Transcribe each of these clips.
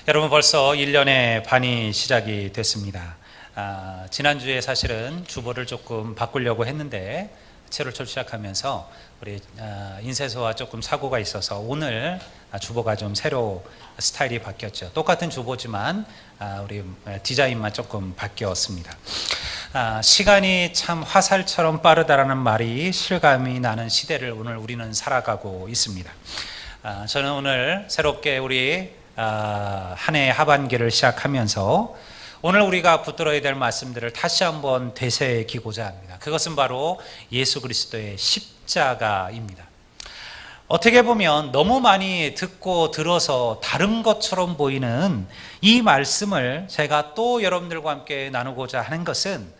여러분 벌써 1년의 반이 시작이 됐습니다. 지난주에 사실은 주보를 조금 바꾸려고 했는데 7월초 시작하면서 우리 인쇄소와 조금 사고가 있어서 오늘 주보가 좀 새로 스타일이 바뀌었죠. 똑같은 주보지만 우리 디자인만 조금 바뀌었습니다. 시간이 참 화살처럼 빠르다라는 말이 실감이 나는 시대를 오늘 우리는 살아가고 있습니다. 저는 오늘 새롭게 우리 한 해 하반기를 시작하면서 오늘 우리가 붙들어야 될 말씀들을 다시 한번 되새기고자 합니다. 그것은 바로 예수 그리스도의 십자가입니다. 어떻게 보면 너무 많이 듣고 들어서 다른 것처럼 보이는 이 말씀을 제가 또 여러분들과 함께 나누고자 하는 것은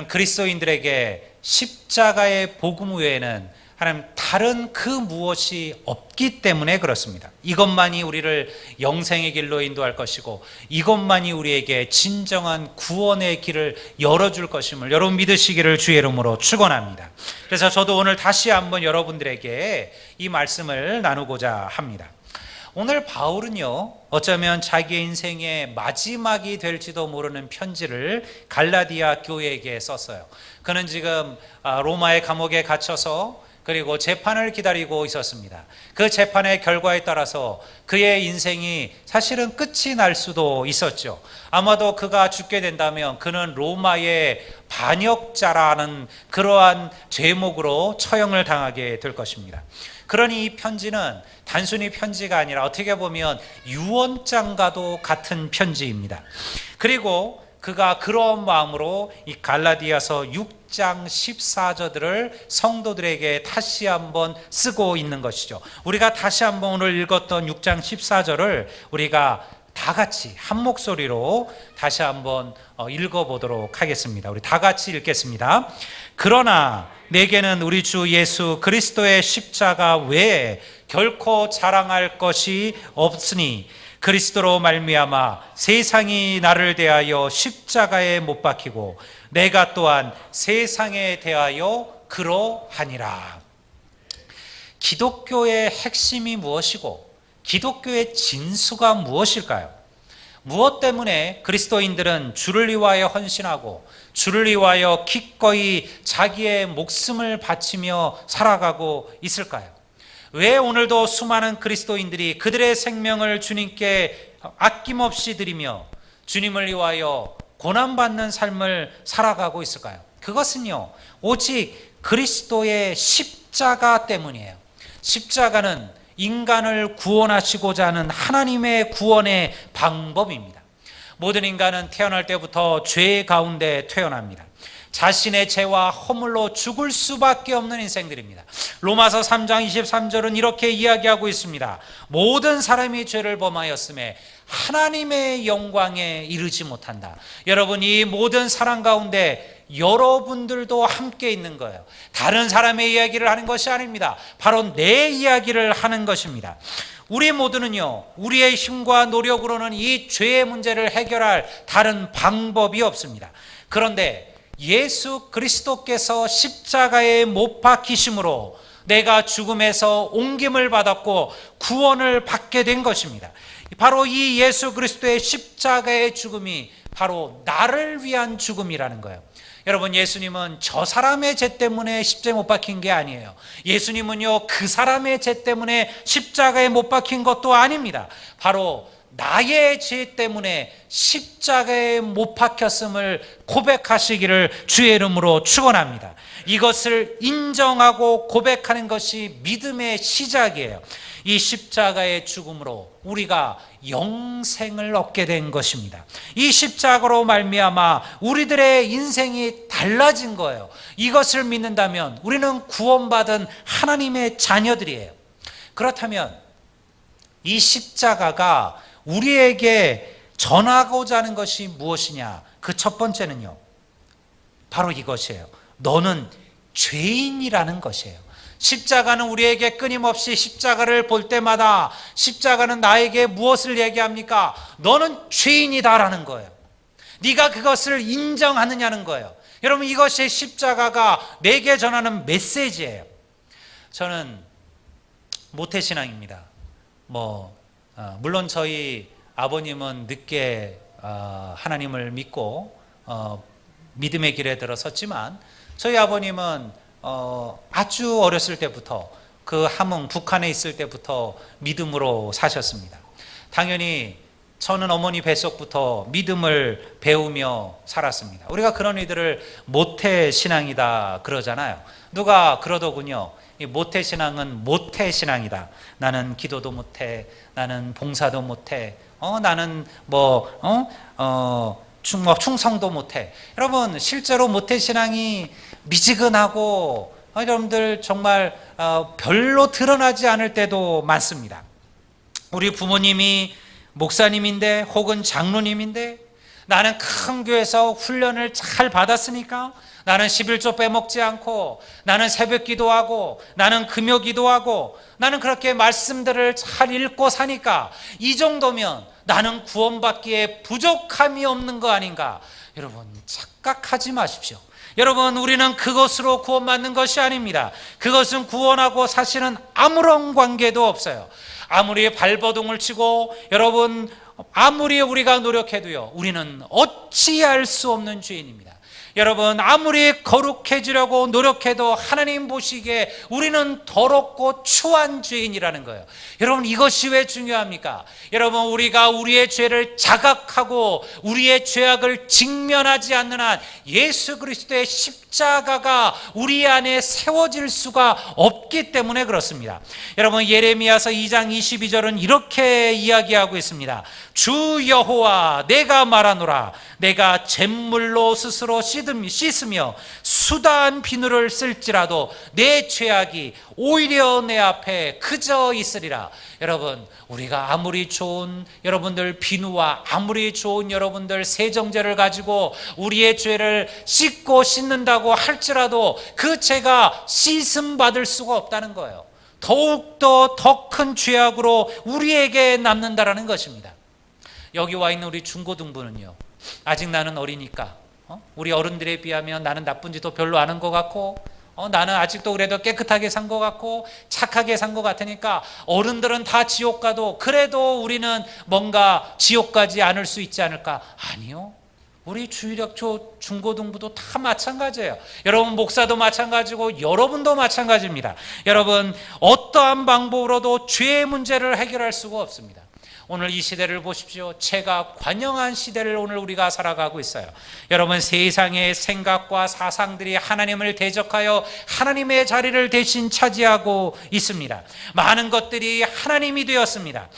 그리스도인들에게 십자가의 복음 외에는 하나님 다른 그 무엇이 없기 때문에 그렇습니다. 이것만이 우리를 영생의 길로 인도할 것이고 이것만이 우리에게 진정한 구원의 길을 열어줄 것임을 여러분 믿으시기를 주의 이름으로 축원합니다. 그래서 저도 오늘 다시 한번 여러분들에게 이 말씀을 나누고자 합니다. 오늘 바울은요, 어쩌면 자기의 인생의 마지막이 될지도 모르는 편지를 갈라디아 교회에게 썼어요. 그는 지금 로마의 감옥에 갇혀서 그리고 재판을 기다리고 있었습니다. 그 재판의 결과에 따라서 그의 인생이 사실은 끝이 날 수도 있었죠. 아마도 그가 죽게 된다면 그는 로마의 반역자라는 그러한 죄목으로 처형을 당하게 될 것입니다. 그러니 이 편지는 단순히 편지가 아니라 어떻게 보면 유언장과도 같은 편지입니다. 그리고 그가 그런 마음으로 이 갈라디아서 6장 14절을 성도들에게 다시 한번 쓰고 있는 것이죠. 우리가 다시 한번 오늘 읽었던 6장 14절을 우리가 다 같이 한 목소리로 다시 한번 읽어보도록 하겠습니다. 우리 다 같이 읽겠습니다. 그러나 내게는 우리 주 예수 그리스도의 십자가 외에 결코 자랑할 것이 없으니 그리스도로 말미암아 세상이 나를 대하여 십자가에 못 박히고 내가 또한 세상에 대하여 그러하니라. 기독교의 핵심이 무엇이고 기독교의 진수가 무엇일까요? 무엇 때문에 그리스도인들은 주를 위하여 헌신하고 주를 위하여 기꺼이 자기의 목숨을 바치며 살아가고 있을까요? 왜 오늘도 수많은 그리스도인들이 그들의 생명을 주님께 아낌없이 드리며 주님을 위하여 고난받는 삶을 살아가고 있을까요? 그것은요, 오직 그리스도의 십자가 때문이에요. 십자가는 인간을 구원하시고자 하는 하나님의 구원의 방법입니다. 모든 인간은 태어날 때부터 죄 가운데 태어납니다. 자신의 죄와 허물로 죽을 수밖에 없는 인생들입니다. 로마서 3장 23절은 이렇게 이야기하고 있습니다. 모든 사람이 죄를 범하였음에 하나님의 영광에 이르지 못한다. 여러분, 이 모든 사람 가운데 여러분들도 함께 있는 거예요. 다른 사람의 이야기를 하는 것이 아닙니다. 바로 내 이야기를 하는 것입니다. 우리 모두는요, 우리의 힘과 노력으로는 이 죄의 문제를 해결할 다른 방법이 없습니다. 그런데 예수 그리스도께서 십자가에 못 박히심으로 내가 죽음에서 옮김을 받았고 구원을 받게 된 것입니다. 바로 이 예수 그리스도의 십자가의 죽음이 바로 나를 위한 죽음이라는 거예요. 여러분, 예수님은 저 사람의 죄 때문에 십자가에 못 박힌 게 아니에요. 예수님은요, 그 사람의 죄 때문에 십자가에 못 박힌 것도 아닙니다. 바로 나의 죄 때문에 십자가에 못 박혔음을 고백하시기를 주의 이름으로 축원합니다. 이것을 인정하고 고백하는 것이 믿음의 시작이에요. 이 십자가의 죽음으로 우리가 영생을 얻게 된 것입니다. 이 십자가로 말미암아 우리들의 인생이 달라진 거예요. 이것을 믿는다면 우리는 구원받은 하나님의 자녀들이에요. 그렇다면 이 십자가가 우리에게 전하고자 하는 것이 무엇이냐? 그 첫 번째는요, 바로 이것이에요. 너는 죄인이라는 것이에요. 십자가는 우리에게 끊임없이 십자가를 볼 때마다 십자가는 나에게 무엇을 얘기합니까? 너는 죄인이다라는 거예요. 네가 그것을 인정하느냐는 거예요. 여러분, 이것이 십자가가 내게 전하는 메시지예요. 저는 모태신앙입니다. 물론 저희 아버님은 늦게 하나님을 믿고 믿음의 길에 들어섰지만 저희 아버님은 아주 어렸을 때부터 그 함흥 북한에 있을 때부터 믿음으로 사셨습니다. 당연히 저는 어머니 뱃속부터 믿음을 배우며 살았습니다. 우리가 그런 이들을 모태신앙이다 그러잖아요. 누가 그러더군요. 이 모태신앙은 모태신앙이다. 나는 기도도 못해, 나는 봉사도 못해, 나는 충성도 못해. 여러분, 실제로 모태신앙이 미지근하고 여러분들 정말 별로 드러나지 않을 때도 많습니다. 우리 부모님이 목사님인데 혹은 장로님인데 나는 큰 교회에서 훈련을 잘 받았으니까 나는 11조 빼먹지 않고 나는 새벽 기도하고 나는 금요 기도하고 나는 그렇게 말씀들을 잘 읽고 사니까 이 정도면 나는 구원받기에 부족함이 없는 거 아닌가. 여러분, 착각하지 마십시오. 여러분, 우리는 그것으로 구원받는 것이 아닙니다. 그것은 구원하고 사실은 아무런 관계도 없어요. 아무리 발버둥을 치고 여러분 아무리 우리가 노력해도요, 우리는 어찌할 수 없는 죄인입니다. 여러분, 아무리 거룩해지려고 노력해도 하나님 보시기에 우리는 더럽고 추한 죄인이라는 거예요. 여러분, 이것이 왜 중요합니까? 여러분, 우리가 우리의 죄를 자각하고 우리의 죄악을 직면하지 않는 한 예수 그리스도의 십자가가 우리 안에 세워질 수가 없기 때문에 그렇습니다. 여러분, 예레미야서 2장 22절은 이렇게 이야기하고 있습니다. 주 여호와 내가 말하노라. 내가 잿물로 스스로 씻으며 수다한 비누를 쓸지라도 내 죄악이 오히려 내 앞에 그저 있으리라. 여러분, 우리가 아무리 좋은 여러분들 비누와 아무리 좋은 여러분들 세정제를 가지고 우리의 죄를 씻는다고 할지라도 그 죄가 씻음 받을 수가 없다는 거예요. 더욱더 더 큰 죄악으로 우리에게 남는다라는 것입니다. 여기 와 있는 우리 중고등부는요, 아직 나는 어리니까 우리 어른들에 비하면 나는 나쁜 짓도 별로 안 한 것 같고 나는 아직도 그래도 깨끗하게 산 것 같고 착하게 산 것 같으니까 어른들은 다 지옥 가도 그래도 우리는 뭔가 지옥 가지 않을 수 있지 않을까? 아니요. 우리 주일학교 중고등부도 다 마찬가지예요. 여러분, 목사도 마찬가지고 여러분도 마찬가지입니다. 여러분, 어떠한 방법으로도 죄의 문제를 해결할 수가 없습니다. 오늘 이 시대를 보십시오. 죄가 관영한 시대를 오늘 우리가 살아가고 있어요. 여러분, 세상의 생각과 사상들이 하나님을 대적하여 하나님의 자리를 대신 차지하고 있습니다. 많은 것들이 하나님이 되었습니다.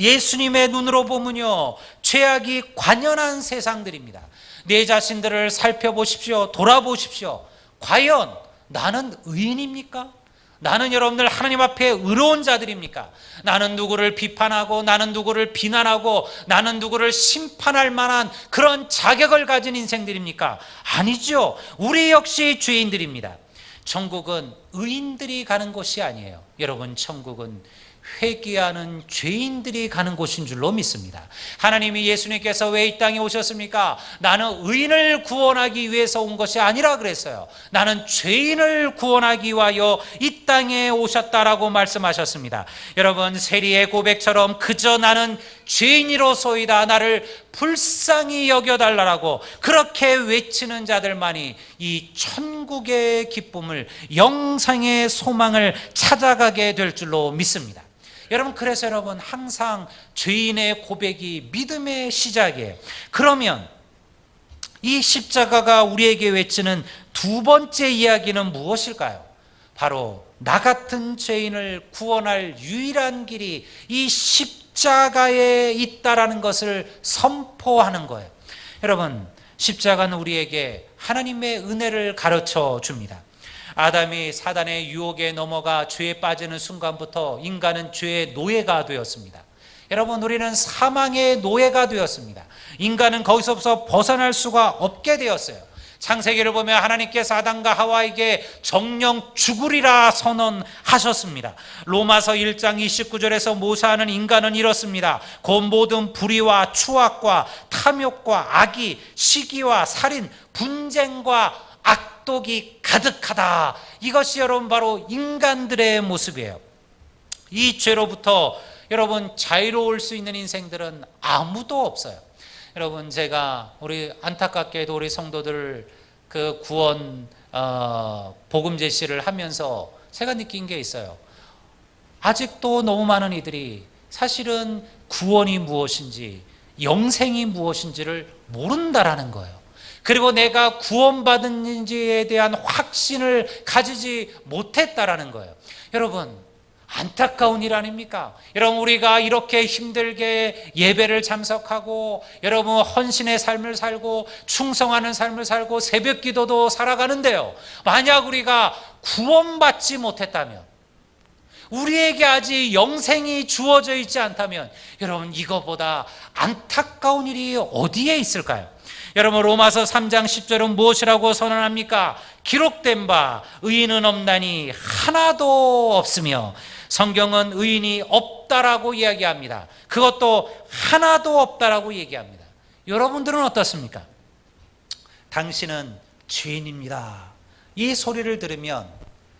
예수님의 눈으로 보면요, 죄악이 관연한 세상들입니다. 내 자신들을 살펴보십시오. 돌아보십시오. 과연 나는 의인입니까? 나는 여러분들 하나님 앞에 의로운 자들입니까? 나는 누구를 비판하고 나는 누구를 비난하고 나는 누구를 심판할 만한 그런 자격을 가진 인생들입니까? 아니죠. 우리 역시 죄인들입니다. 천국은 의인들이 가는 곳이 아니에요. 여러분, 천국은 회개하는 죄인들이 가는 곳인 줄로 믿습니다. 하나님이 예수님께서 왜 이 땅에 오셨습니까? 나는 의인을 구원하기 위해서 온 것이 아니라 그랬어요. 나는 죄인을 구원하기 위하여 이 땅에 오셨다라고 말씀하셨습니다. 여러분, 세리의 고백처럼 그저 나는 죄인이로소이다, 나를 불쌍히 여겨달라고 그렇게 외치는 자들만이 이 천국의 기쁨을, 영생의 소망을 찾아가게 될 줄로 믿습니다. 여러분, 그래서 여러분, 항상 죄인의 고백이 믿음의 시작이에요. 그러면 이 십자가가 우리에게 외치는 두 번째 이야기는 무엇일까요? 바로 나 같은 죄인을 구원할 유일한 길이 이 십자가에 있다라는 것을 선포하는 거예요. 여러분, 십자가는 우리에게 하나님의 은혜를 가르쳐 줍니다. 아담이 사단의 유혹에 넘어가 죄에 빠지는 순간부터 인간은 죄의 노예가 되었습니다. 여러분, 우리는 사망의 노예가 되었습니다. 인간은 거기서부터 벗어날 수가 없게 되었어요. 창세기를 보면 하나님께서 아담과 하와에게 정령 죽으리라 선언하셨습니다. 로마서 1장 29절에서 모사하는 인간은 이렇습니다. 곧 모든 불의와 추악과 탐욕과 악의, 시기와 살인, 분쟁과 악독이 가득하다. 이것이 여러분 바로 인간들의 모습이에요. 이 죄로부터 여러분 자유로울 수 있는 인생들은 아무도 없어요. 여러분 제가 우리 안타깝게도 우리 성도들 그 구원 복음 제시를 하면서 제가 느낀 게 있어요. 아직도 너무 많은 이들이 사실은 구원이 무엇인지 영생이 무엇인지를 모른다라는 거예요. 그리고 내가 구원받은지에 대한 확신을 가지지 못했다라는 거예요. 여러분 안타까운 일 아닙니까? 여러분 우리가 이렇게 힘들게 예배를 참석하고 여러분 헌신의 삶을 살고 충성하는 삶을 살고 새벽 기도도 살아가는데요, 만약 우리가 구원받지 못했다면, 우리에게 아직 영생이 주어져 있지 않다면 여러분 이거보다 안타까운 일이 어디에 있을까요? 여러분 로마서 3장 10절은 무엇이라고 선언합니까? 기록된 바 의인은 없나니 하나도 없으며, 성경은 의인이 없다라고 이야기합니다. 그것도 하나도 없다라고 얘기합니다. 여러분들은 어떻습니까? 당신은 죄인입니다. 이 소리를 들으면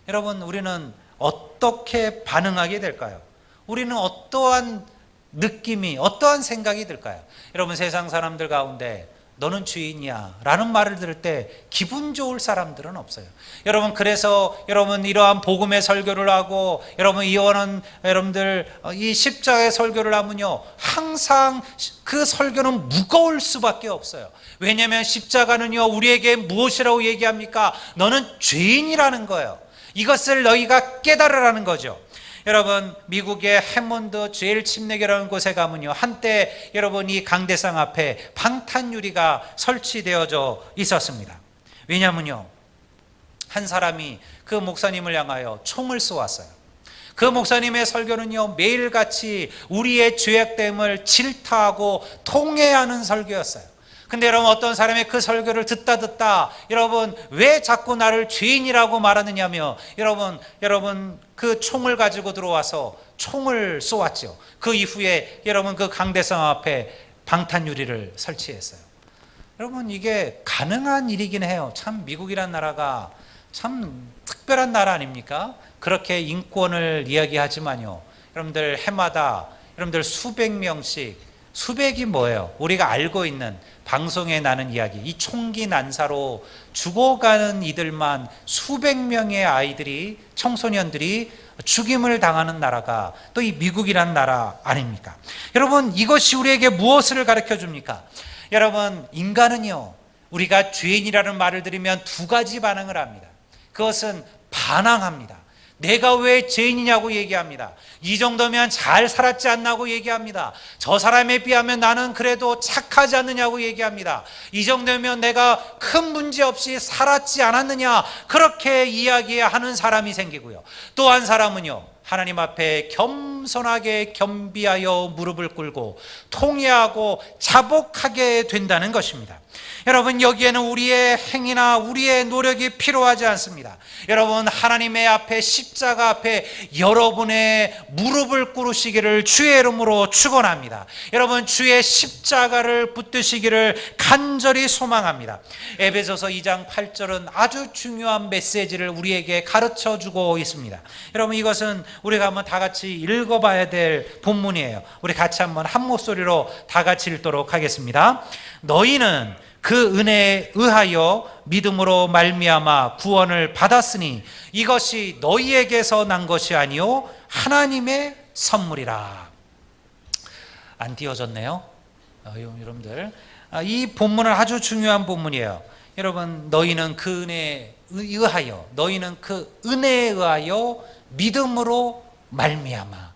여러분 우리는 어떻게 반응하게 될까요? 우리는 어떠한 느낌이, 어떠한 생각이 들까요? 여러분 세상 사람들 가운데 너는 죄인이야 라는 말을 들을 때 기분 좋을 사람들은 없어요. 여러분 그래서 여러분 이러한 복음의 설교를 하고 여러분 이원은 여러분들 이 십자가의 설교를 하면요, 항상 그 설교는 무거울 수밖에 없어요. 왜냐하면 십자가는요 우리에게 무엇이라고 얘기합니까? 너는 죄인이라는 거예요. 이것을 너희가 깨달으라는 거죠. 여러분 미국의 해몬드 제일 침례교라는 곳에 가면요, 한때 여러분 이 강대상 앞에 방탄유리가 설치되어져 있었습니다. 왜냐하면요 한 사람이 그 목사님을 향하여 총을 쏘았어요. 그 목사님의 설교는요 매일같이 우리의 죄악됨을 질타하고 통회하는 설교였어요. 근데 여러분 어떤 사람이 그 설교를 듣다 여러분 왜 자꾸 나를 죄인이라고 말하느냐며 여러분 그 총을 가지고 들어와서 총을 쏘았죠. 그 이후에 여러분 그 강대상 앞에 방탄유리를 설치했어요. 여러분 이게 가능한 일이긴 해요. 참 미국이란 나라가 참 특별한 나라 아닙니까? 그렇게 인권을 이야기하지만요, 여러분들 해마다 여러분들 수백 명씩, 수백이 뭐예요? 우리가 알고 있는 방송에 나는 이야기, 이 총기 난사로 죽어가는 이들만 수백 명의 아이들이, 청소년들이 죽임을 당하는 나라가 또 이 미국이란 나라 아닙니까? 여러분 이것이 우리에게 무엇을 가르쳐 줍니까? 여러분 인간은요 우리가 죄인이라는 말을 들으면 두 가지 반응을 합니다. 그것은 반항합니다. 내가 왜 죄인이냐고 얘기합니다. 이 정도면 잘 살았지 않나고 얘기합니다. 저 사람에 비하면 나는 그래도 착하지 않느냐고 얘기합니다. 이 정도면 내가 큰 문제 없이 살았지 않았느냐, 그렇게 이야기하는 사람이 생기고요. 또 한 사람은요 하나님 앞에 겸손하게 겸비하여 무릎을 꿇고 통회하고 자복하게 된다는 것입니다. 여러분 여기에는 우리의 행위나 우리의 노력이 필요하지 않습니다. 여러분 하나님의 앞에, 십자가 앞에 여러분의 무릎을 꿇으시기를 주의 이름으로 축원합니다. 여러분 주의 십자가를 붙드시기를 간절히 소망합니다. 에베소서 2장 8절은 아주 중요한 메시지를 우리에게 가르쳐 주고 있습니다. 여러분 이것은 우리가 한번 다 같이 읽어봐야 될 본문이에요. 우리 같이 한번 한 목소리로 다 같이 읽도록 하겠습니다. 너희는 그 은혜에 의하여 믿음으로 말미암아 구원을 받았으니 이것이 너희에게서 난 것이 아니요 하나님의 선물이라. 안 띄워졌네요. 여러분들 이 본문은 아주 중요한 본문이에요. 여러분 너희는 그 은혜에 의하여, 너희는 그 은혜에 의하여 믿음으로 말미암아,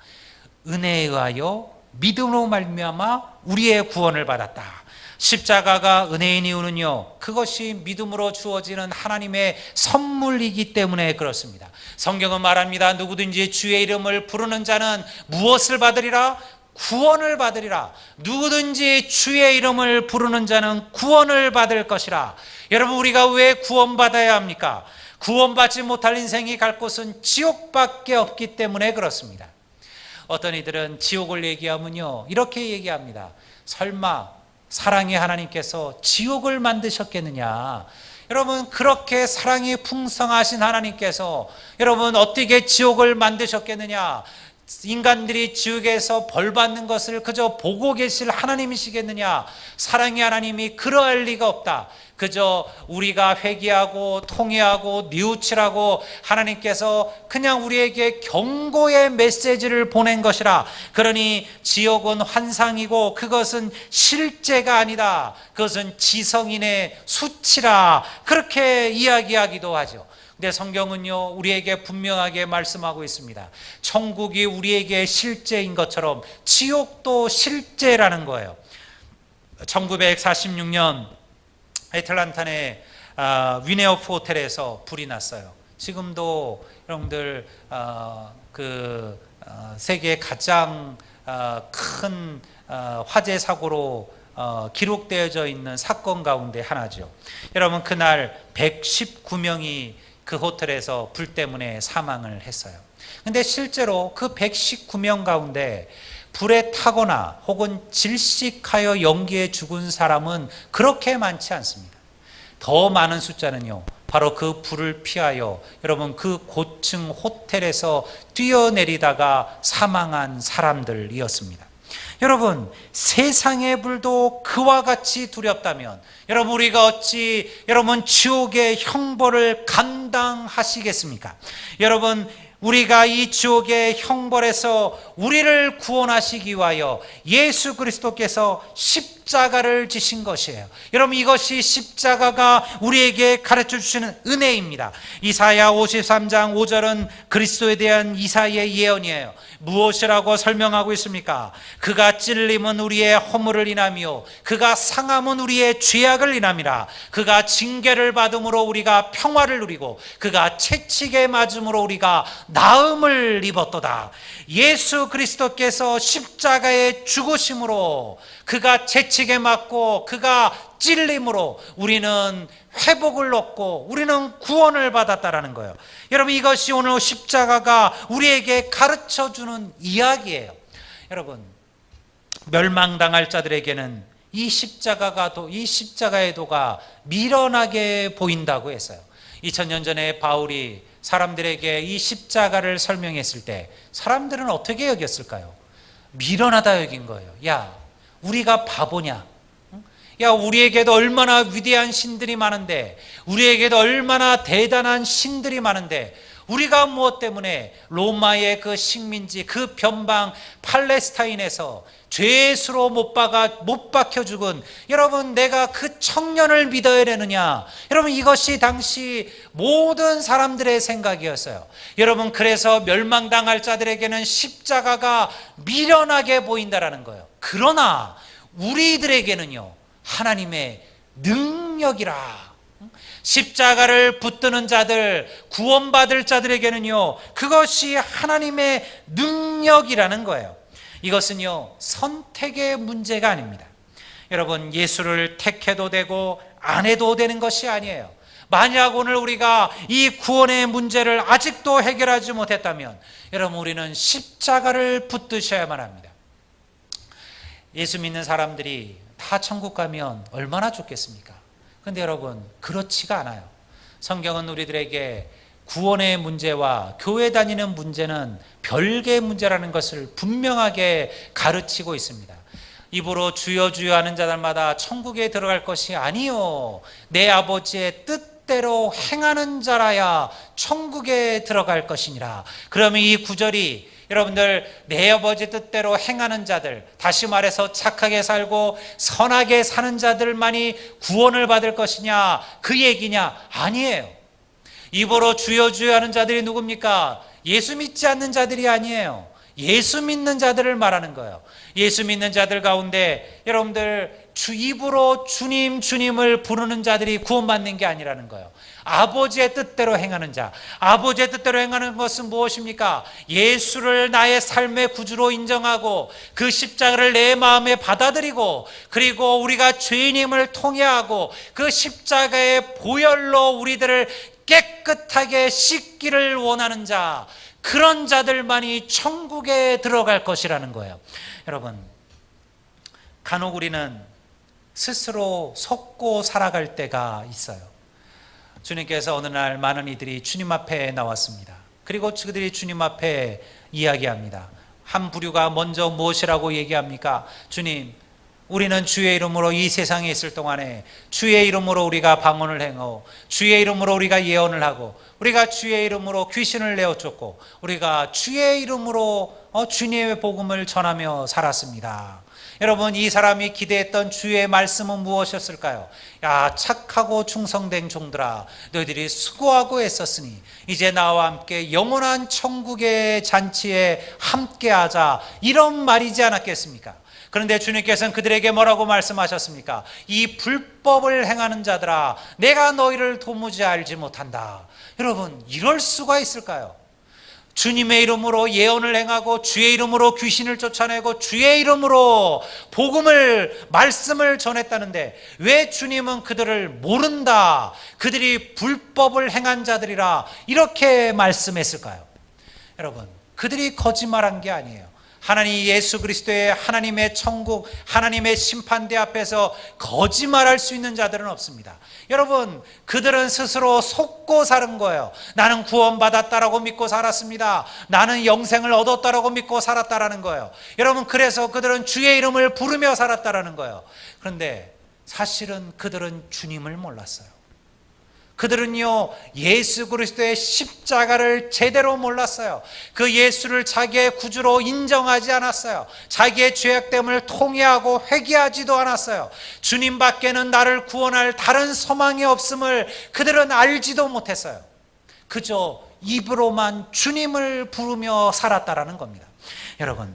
은혜에 의하여 믿음으로 말미암아 우리의 구원을 받았다. 십자가가 은혜인 이유는요 그것이 믿음으로 주어지는 하나님의 선물이기 때문에 그렇습니다. 성경은 말합니다. 누구든지 주의 이름을 부르는 자는 무엇을 받으리라? 구원을 받으리라. 누구든지 주의 이름을 부르는 자는 구원을 받을 것이라. 여러분 우리가 왜 구원받아야 합니까? 구원받지 못할 인생이 갈 곳은 지옥밖에 없기 때문에 그렇습니다. 어떤 이들은 지옥을 얘기하면요 이렇게 얘기합니다. 설마 사랑의 하나님께서 지옥을 만드셨겠느냐? 여러분 그렇게 사랑이 풍성하신 하나님께서 여러분 어떻게 지옥을 만드셨겠느냐? 인간들이 지옥에서 벌 받는 것을 그저 보고 계실 하나님이시겠느냐? 사랑의 하나님이 그러할 리가 없다. 그저 우리가 회개하고 통회하고 뉘우치라고 하나님께서 그냥 우리에게 경고의 메시지를 보낸 것이라. 그러니 지옥은 환상이고 그것은 실제가 아니다. 그것은 지성인의 수치라. 그렇게 이야기하기도 하죠. 근데 성경은요, 우리에게 분명하게 말씀하고 있습니다. 천국이 우리에게 실제인 것처럼 지옥도 실제라는 거예요. 1946년 애틀란타 내 위네어프 호텔에서 불이 났어요. 지금도 여러분들 세계 가장 큰 화재 사고로 기록되어져 있는 사건 가운데 하나죠. 여러분, 그날 119명이 그 호텔에서 불 때문에 사망을 했어요. 근데 실제로 그 119명 가운데 불에 타거나 혹은 질식하여 연기에 죽은 사람은 그렇게 많지 않습니다. 더 많은 숫자는요, 바로 그 불을 피하여 여러분 그 고층 호텔에서 뛰어내리다가 사망한 사람들이었습니다. 여러분, 세상의 불도 그와 같이 두렵다면 여러분, 우리가 어찌 여러분 지옥의 형벌을 감당하시겠습니까? 여러분, 우리가 이 지옥의 형벌에서 우리를 구원하시기 위하여 예수 그리스도께서 십자가를 지신 것이에요. 여러분, 이것이 십자가가 우리에게 가르쳐 주시는 은혜입니다. 이사야 53장 5절은 그리스도에 대한 이사야의 예언이에요. 무엇이라고 설명하고 있습니까? 그가 찔림은 우리의 허물을 인하며 그가 상함은 우리의 죄악을 인함이라. 그가 징계를 받음으로 우리가 평화를 누리고 그가 채찍에 맞음으로 우리가 나음을 입었도다. 예수 그리스도께서 십자가에 죽으심으로, 그가 채찍에 맞고 그가 찔림으로 우리는 회복을 얻고 우리는 구원을 받았다라는 거예요. 여러분, 이것이 오늘 십자가가 우리에게 가르쳐주는 이야기예요. 여러분, 멸망당할 자들에게는 이 십자가의 도가 미련하게 보인다고 했어요. 2000년 전에 바울이 사람들에게 이 십자가를 설명했을 때 사람들은 어떻게 여겼을까요? 미련하다 여긴 거예요. 야, 우리가 바보냐? 야, 우리에게도 얼마나 위대한 신들이 많은데, 우리에게도 얼마나 대단한 신들이 많은데, 우리가 무엇 때문에 로마의 그 식민지, 그 변방 팔레스타인에서 죄수로 못 박혀 죽은, 여러분, 내가 그 청년을 믿어야 되느냐? 여러분, 이것이 당시 모든 사람들의 생각이었어요. 여러분, 그래서 멸망당할 자들에게는 십자가가 미련하게 보인다라는 거예요. 그러나 우리들에게는요, 하나님의 능력이라. 십자가를 붙드는 자들, 구원받을 자들에게는요, 그것이 하나님의 능력이라는 거예요. 이것은요, 선택의 문제가 아닙니다. 여러분, 예수를 택해도 되고 안 해도 되는 것이 아니에요. 만약 오늘 우리가 이 구원의 문제를 아직도 해결하지 못했다면 여러분, 우리는 십자가를 붙드셔야만 합니다. 예수 믿는 사람들이 다 천국 가면 얼마나 좋겠습니까? 그런데 여러분, 그렇지가 않아요. 성경은 우리들에게 구원의 문제와 교회 다니는 문제는 별개의 문제라는 것을 분명하게 가르치고 있습니다. 입으로 주여 주여 하는 자들마다 천국에 들어갈 것이 아니요, 내 아버지의 뜻대로 행하는 자라야 천국에 들어갈 것이니라. 그러면 이 구절이 여러분들, 내 아버지 뜻대로 행하는 자들, 다시 말해서 착하게 살고 선하게 사는 자들만이 구원을 받을 것이냐, 그 얘기냐? 아니에요. 입으로 주여 주여 하는 자들이 누굽니까? 예수 믿지 않는 자들이 아니에요. 예수 믿는 자들을 말하는 거예요. 예수 믿는 자들 가운데 여러분들, 입으로 주님 주님을 부르는 자들이 구원받는 게 아니라는 거예요. 아버지의 뜻대로 행하는 자. 아버지의 뜻대로 행하는 것은 무엇입니까? 예수를 나의 삶의 구주로 인정하고 그 십자가를 내 마음에 받아들이고, 그리고 우리가 죄인임을 통회하고 그 십자가의 보혈로 우리들을 깨끗하게 씻기를 원하는 자, 그런 자들만이 천국에 들어갈 것이라는 거예요. 여러분, 간혹 우리는 스스로 속고 살아갈 때가 있어요. 주님께서 어느 날 많은 이들이 주님 앞에 나왔습니다. 그리고 그들이 주님 앞에 이야기합니다. 한 부류가 먼저 무엇이라고 얘기합니까? 주님, 우리는 주의 이름으로 이 세상에 있을 동안에 주의 이름으로 우리가 방언을 행하고 주의 이름으로 우리가 예언을 하고 우리가 주의 이름으로 귀신을 내어쫓고 우리가 주의 이름으로 주님의 복음을 전하며 살았습니다. 여러분, 이 사람이 기대했던 주의 말씀은 무엇이었을까요? 야, 착하고 충성된 종들아, 너희들이 수고하고 애썼으니 이제 나와 함께 영원한 천국의 잔치에 함께하자, 이런 말이지 않았겠습니까? 그런데 주님께서는 그들에게 뭐라고 말씀하셨습니까? 이 불법을 행하는 자들아, 내가 너희를 도무지 알지 못한다. 여러분, 이럴 수가 있을까요? 주님의 이름으로 예언을 행하고 주의 이름으로 귀신을 쫓아내고 주의 이름으로 복음을, 말씀을 전했다는데 왜 주님은 그들을 모른다, 그들이 불법을 행한 자들이라 이렇게 말씀했을까요? 여러분, 그들이 거짓말한 게 아니에요. 하나님 예수 그리스도의 하나님의 천국, 하나님의 심판대 앞에서 거짓말할 수 있는 자들은 없습니다. 여러분, 그들은 스스로 속고 사는 거예요. 나는 구원받았다라고 믿고 살았습니다. 나는 영생을 얻었다라고 믿고 살았다라는 거예요. 여러분, 그래서 그들은 주의 이름을 부르며 살았다라는 거예요. 그런데 사실은 그들은 주님을 몰랐어요. 그들은요, 예수 그리스도의 십자가를 제대로 몰랐어요. 그 예수를 자기의 구주로 인정하지 않았어요. 자기의 죄악됨을 통회하고 회개하지도 않았어요. 주님 밖에는 나를 구원할 다른 소망이 없음을 그들은 알지도 못했어요. 그저 입으로만 주님을 부르며 살았다라는 겁니다. 여러분,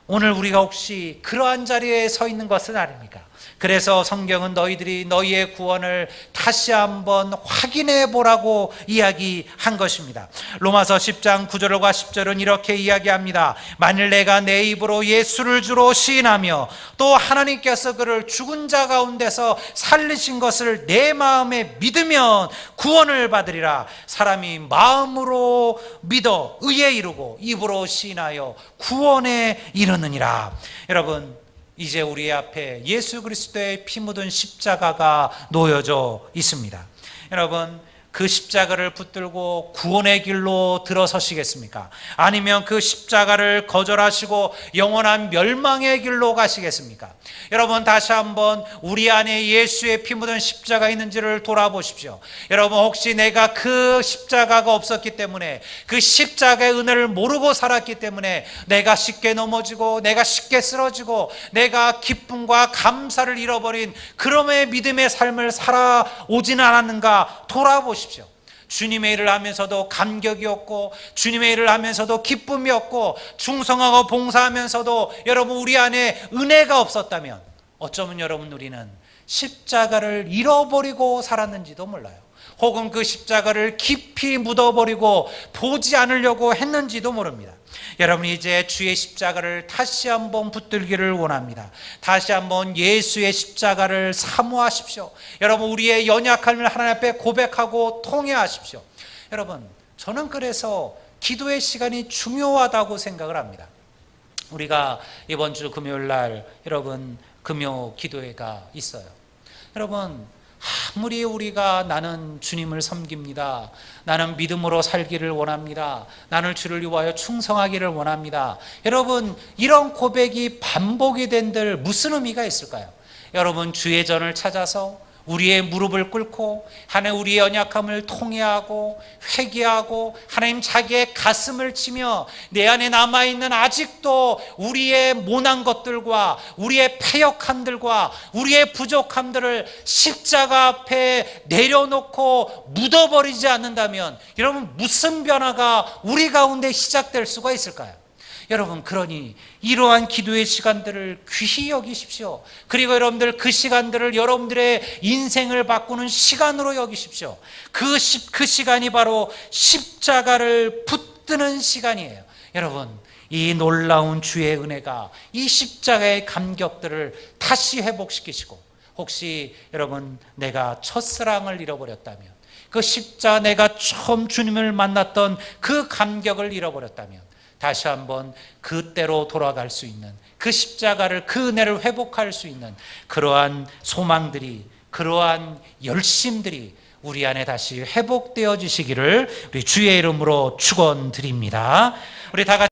오늘 우리가 혹시 그러한 자리에 서 있는 것은 아닙니까? 그래서 성경은 너희들이 너희의 구원을 다시 한번 확인해 보라고 이야기한 것입니다. 로마서 10장 9절과 10절은 이렇게 이야기합니다. 만일 내가 내 입으로 예수를 주로 시인하며 또 하나님께서 그를 죽은 자 가운데서 살리신 것을 내 마음에 믿으면 구원을 받으리라. 사람이 마음으로 믿어 의에 이르고 입으로 시인하여 구원에 이르느니라. 여러분, 이제 우리 앞에 예수 그리스도의 피 묻은 십자가가 놓여져 있습니다. 여러분, 그 십자가를 붙들고 구원의 길로 들어서시겠습니까? 아니면 그 십자가를 거절하시고 영원한 멸망의 길로 가시겠습니까? 여러분, 다시 한번 우리 안에 예수의 피 묻은 십자가 있는지를 돌아보십시오. 여러분, 혹시 내가 그 십자가가 없었기 때문에, 그 십자가의 은혜를 모르고 살았기 때문에 내가 쉽게 넘어지고 내가 쉽게 쓰러지고 내가 기쁨과 감사를 잃어버린 그럼의 믿음의 삶을 살아오지는 않았는가 돌아보십시오. 주님의 일을 하면서도 감격이 없고 주님의 일을 하면서도 기쁨이 없고 충성하고 봉사하면서도 여러분 우리 안에 은혜가 없었다면 어쩌면 여러분 우리는 십자가를 잃어버리고 살았는지도 몰라요. 혹은 그 십자가를 깊이 묻어버리고 보지 않으려고 했는지도 모릅니다. 여러분, 이제 주의 십자가를 다시 한번 붙들기를 원합니다. 다시 한번 예수의 십자가를 사모하십시오. 여러분, 우리의 연약함을 하나님 앞에 고백하고 통회하십시오. 여러분, 저는 그래서 기도의 시간이 중요하다고 생각을 합니다. 우리가 이번 주 금요일 날 여러분 금요 기도회가 있어요. 여러분, 아무리 우리가 나는 주님을 섬깁니다, 나는 믿음으로 살기를 원합니다, 나는 주를 위하여 충성하기를 원합니다, 여러분 이런 고백이 반복이 된들 무슨 의미가 있을까요? 여러분, 주의 전을 찾아서 우리의 무릎을 꿇고 하나님 우리의 연약함을 통회하고 회개하고 하나님 자기의 가슴을 치며 내 안에 남아있는 아직도 우리의 모난 것들과 우리의 패역함들과 우리의 부족함들을 십자가 앞에 내려놓고 묻어버리지 않는다면 여러분 무슨 변화가 우리 가운데 시작될 수가 있을까요? 여러분, 그러니 이러한 기도의 시간들을 귀히 여기십시오. 그리고 여러분들 그 시간들을 여러분들의 인생을 바꾸는 시간으로 여기십시오. 그 시간이 바로 십자가를 붙드는 시간이에요. 여러분, 이 놀라운 주의 은혜가 이 십자가의 감격들을 다시 회복시키시고, 혹시 여러분 내가 첫사랑을 잃어버렸다면, 그 십자가 내가 처음 주님을 만났던 그 감격을 잃어버렸다면 다시 한번 그때로 돌아갈 수 있는, 그 십자가를, 그 은혜를 회복할 수 있는 그러한 소망들이, 그러한 열심들이 우리 안에 다시 회복되어 지시기를 우리 주의 이름으로 축원드립니다. 우리 다 같이